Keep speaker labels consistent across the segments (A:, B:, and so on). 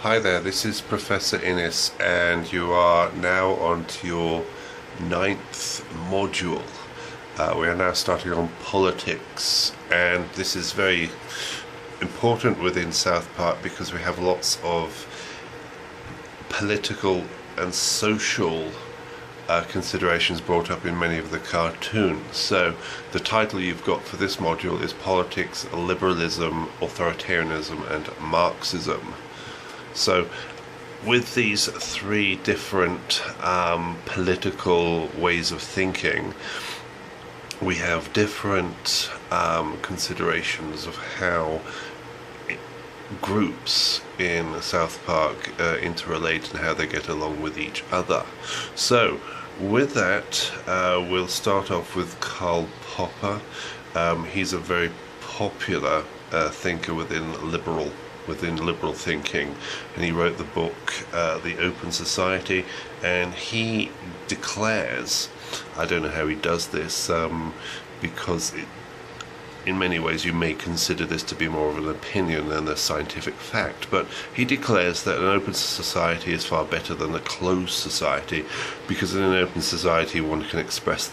A: Hi there, this is Professor Innes, and you are now on to your ninth module. We are now starting on politics, and this is very important within SouthPark because we have lots of political and social considerations brought up in many of the cartoons. So the title you've got for this module is Politics, Liberalism, Authoritarianism and Marxism. So with these three different political ways of thinking, we have different considerations of how groups in SouthPark interrelate and how they get along with each other. So with that, we'll start off with Karl Popper. He's a very popular thinker within liberal thinking, and he wrote the book The Open Society, and he declares, I don't know how he does this, because in many ways you may consider this to be more of an opinion than a scientific fact, but he declares that an open society is far better than a closed society, because in an open society one can express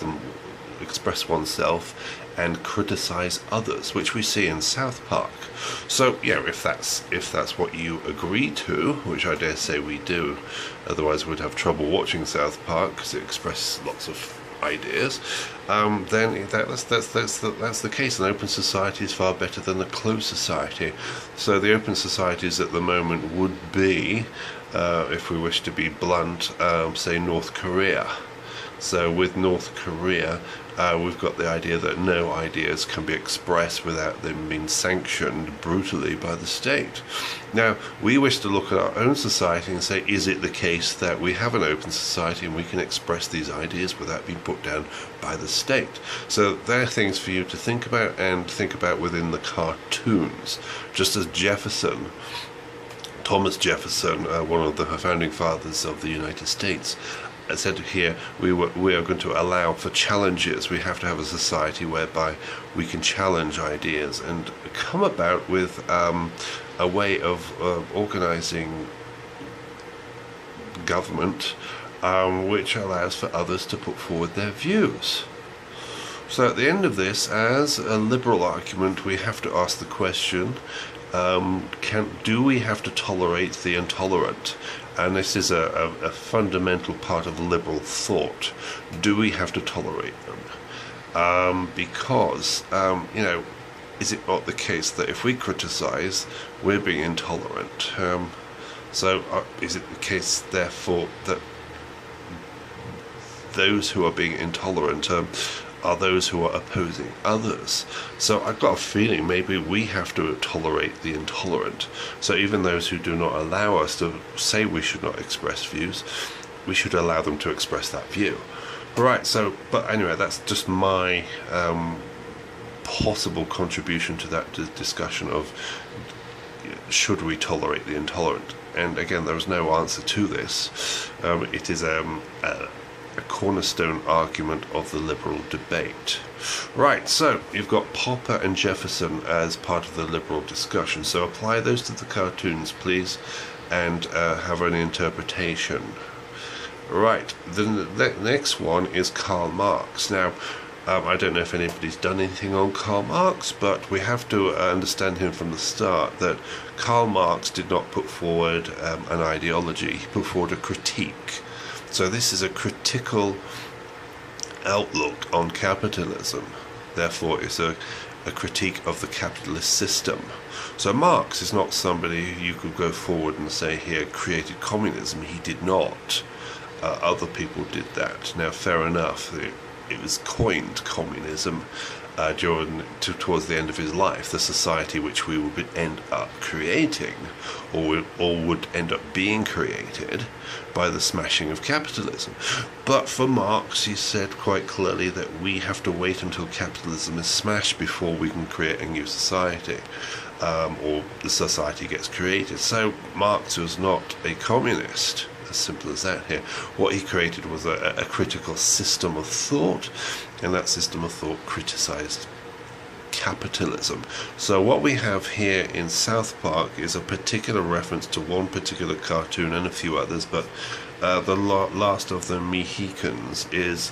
A: oneself and criticize others, which we see in SouthPark. So yeah, if that's what you agree to, which I dare say we do, otherwise we'd have trouble watching SouthPark because it expresses lots of ideas, then that's the case. An open society is far better than a closed society. So the open societies at the moment would be, if we wish to be blunt, say North Korea. So with North Korea, we've got the idea that no ideas can be expressed without them being sanctioned brutally by the state. Now, we wish to look at our own society and say, is it the case that we have an open society and we can express these ideas without being put down by the state? So there are things for you to think about, and think about within the cartoons. Just as Thomas Jefferson, one of the founding fathers of the United States, said here, we are going to allow for challenges. We have to have a society whereby we can challenge ideas and come about with a way of organizing government which allows for others to put forward their views. So at the end of this, as a liberal argument, we have to ask the question, do we have to tolerate the intolerant? And this is a fundamental part of liberal thought. Do we have to tolerate them? Because, is it not the case that if we criticize, we're being intolerant? So is it the case, therefore, that those who are being intolerant are those who are opposing others? So I've got a feeling maybe we have to tolerate the intolerant. So even those who do not allow us to say we should not express views, we should allow them to express that view. Right, so, but anyway, that's just my possible contribution to that discussion of should we tolerate the intolerant? And again, there is no answer to this. It is a cornerstone argument of the liberal debate. Right, so you've got Popper and Jefferson as part of the liberal discussion. So apply those to the cartoons, please, and have an interpretation. Right, the next one is Karl Marx. Now, I don't know if anybody's done anything on Karl Marx, but we have to understand him from the start that Karl Marx did not put forward an ideology, he put forward a critique. So this is a critical outlook on capitalism. Therefore, it's a critique of the capitalist system. So Marx is not somebody who you could go forward and say he created communism. He did not. Other people did that. Now, fair enough, it was coined communism towards the end of his life, the society which we would end up creating, or would end up being created by the smashing of capitalism. But for Marx, he said quite clearly that we have to wait until capitalism is smashed before we can create a new society, or the society gets created. So Marx was not a communist. As simple as that here. What he created was a critical system of thought, and that system of thought criticized capitalism. So what we have here in South Park is a particular reference to one particular cartoon and a few others, but the Last of the Mohicans is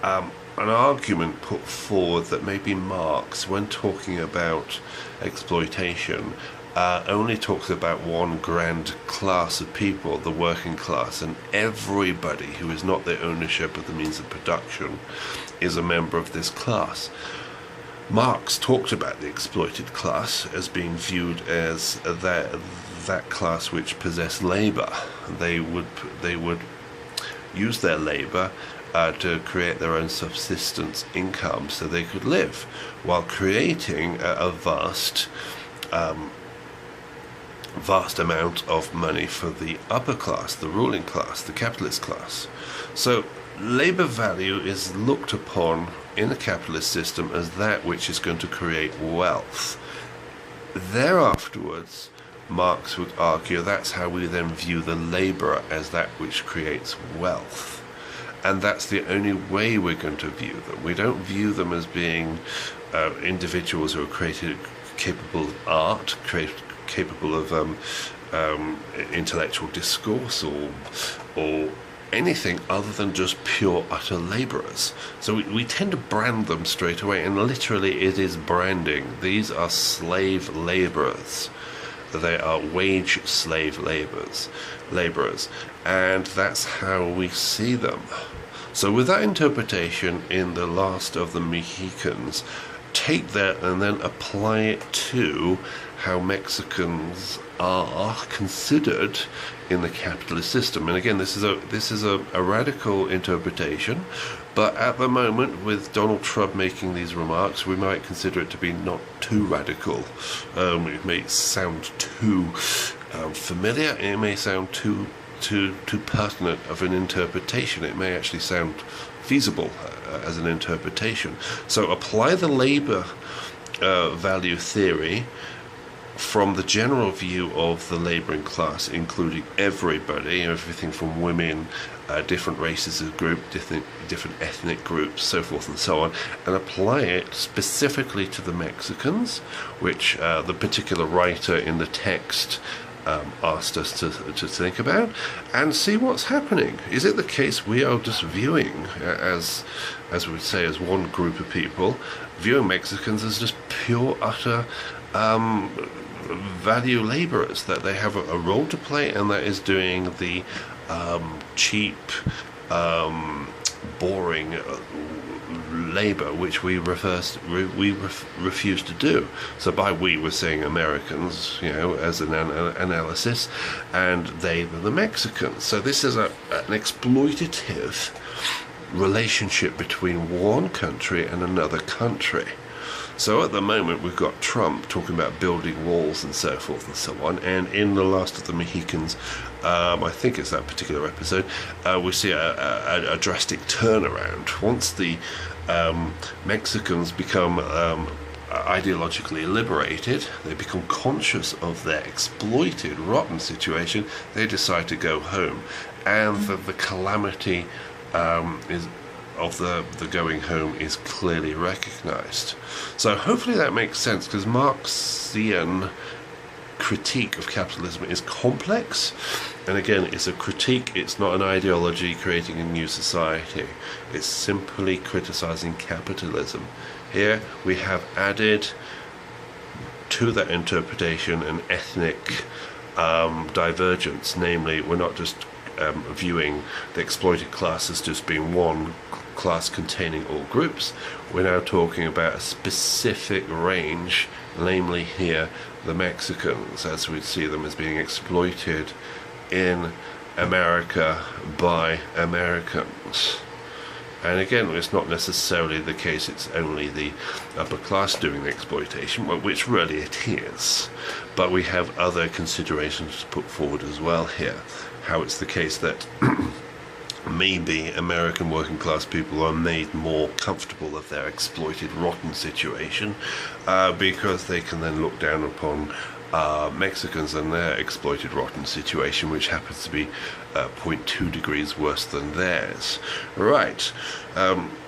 A: an argument put forward that maybe Marx, when talking about exploitation, only talks about one grand class of people, the working class, and everybody who is not the ownership of the means of production is a member of this class. Marx talked about the exploited class as being viewed as that class which possessed labor. They would use their labor to create their own subsistence income so they could live, while creating a vast amount of money for the upper class, the ruling class, the capitalist class. So labor value is looked upon in the capitalist system as that which is going to create wealth. Thereafterwards, Marx would argue that's how we then view the laborer, as that which creates wealth. And that's the only way we're going to view them. We don't view them as being individuals who are capable of art, capable of intellectual discourse or anything other than just pure utter labourers. So we tend to brand them straight away, and literally it is branding. These are slave labourers. They are wage slave labourers, and that's how we see them. So with that interpretation in The Last of the Mohicans, take that and then apply it to how Mexicans are considered in the capitalist system. And again, this is a radical interpretation, but at the moment, with Donald Trump making these remarks, we might consider it to be not too radical. It may sound too familiar. It may sound too pertinent of an interpretation. It may actually sound feasible as an interpretation. So apply the labor value theory from the general view of the labouring class, including everybody, everything from women, different races of group, different ethnic groups, so forth and so on, and apply it specifically to the Mexicans, which the particular writer in the text asked us to think about, and see what's happening. Is it the case we are just viewing, as we would say, as one group of people, viewing Mexicans as just pure, utter value labourers, that they have a role to play, and that is doing the cheap, boring labour which we refuse to do. So by we, we're saying Americans, as an analysis, and they the Mexicans. So this is an exploitative relationship between one country and another country. So at the moment we've got Trump talking about building walls and so forth and so on, and in The Last of the Mohicans, I think it's that particular episode, we see a drastic turnaround. Once the Mexicans become ideologically liberated, they become conscious of their exploited, rotten situation, they decide to go home, and the calamity of the going home is clearly recognized. So hopefully that makes sense, because Marxian critique of capitalism is complex, and again, it's a critique, it's not an ideology creating a new society, it's simply criticizing capitalism. Here we have added to that interpretation an ethnic divergence, namely we're not just viewing the exploited class as just being one class containing all groups. We're now talking about a specific range, namely here the Mexicans, as we see them as being exploited in America by Americans. And again, it's not necessarily the case it's only the upper class doing the exploitation, which really it is, but we have other considerations to put forward as well here. How it's the case that maybe American working class people are made more comfortable of their exploited, rotten situation because they can then look down upon Mexicans and their exploited rotten situation, which happens to be 0.2 degrees worse than theirs. Right,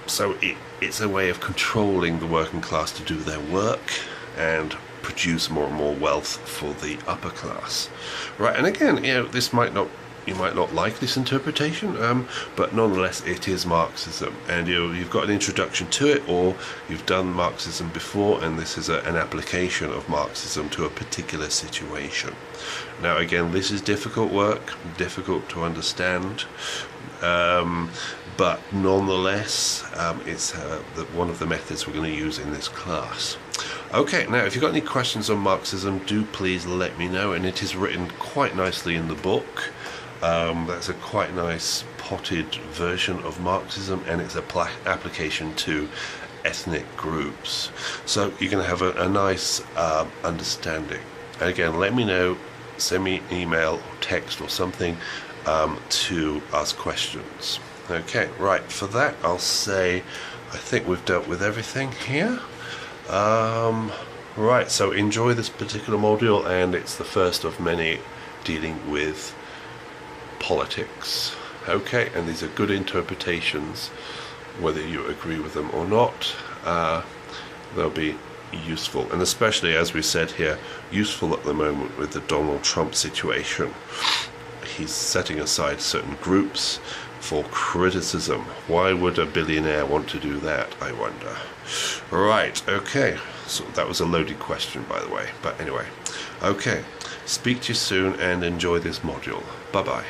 A: so it's a way of controlling the working class to do their work and produce more and more wealth for the upper class. Right, and again, this you might not like this interpretation, but nonetheless it is Marxism, and you've got an introduction to it, or you've done Marxism before, and this is an application of Marxism to a particular situation. Now again, this is difficult work, difficult to understand, but nonetheless it's one of the methods we're going to use in this class. Okay, now if you've got any questions on Marxism, do please let me know, and it is written quite nicely in the book. That's a quite nice potted version of Marxism, and it's an application to ethnic groups, so you're going to have a nice understanding. And again, let me know, send me an email or text or something to ask questions. Okay, right, for that I'll say I think we've dealt with everything here. Right, so enjoy this particular module, and it's the first of many dealing with politics. Okay, and these are good interpretations, whether you agree with them or not. They'll be useful, and especially, as we said here, useful at the moment with the Donald Trump situation. He's setting aside certain groups for criticism. Why would a billionaire want to do that, I wonder? Right, okay, so that was a loaded question, by the way, but anyway. Okay, speak to you soon and enjoy this module. Bye bye.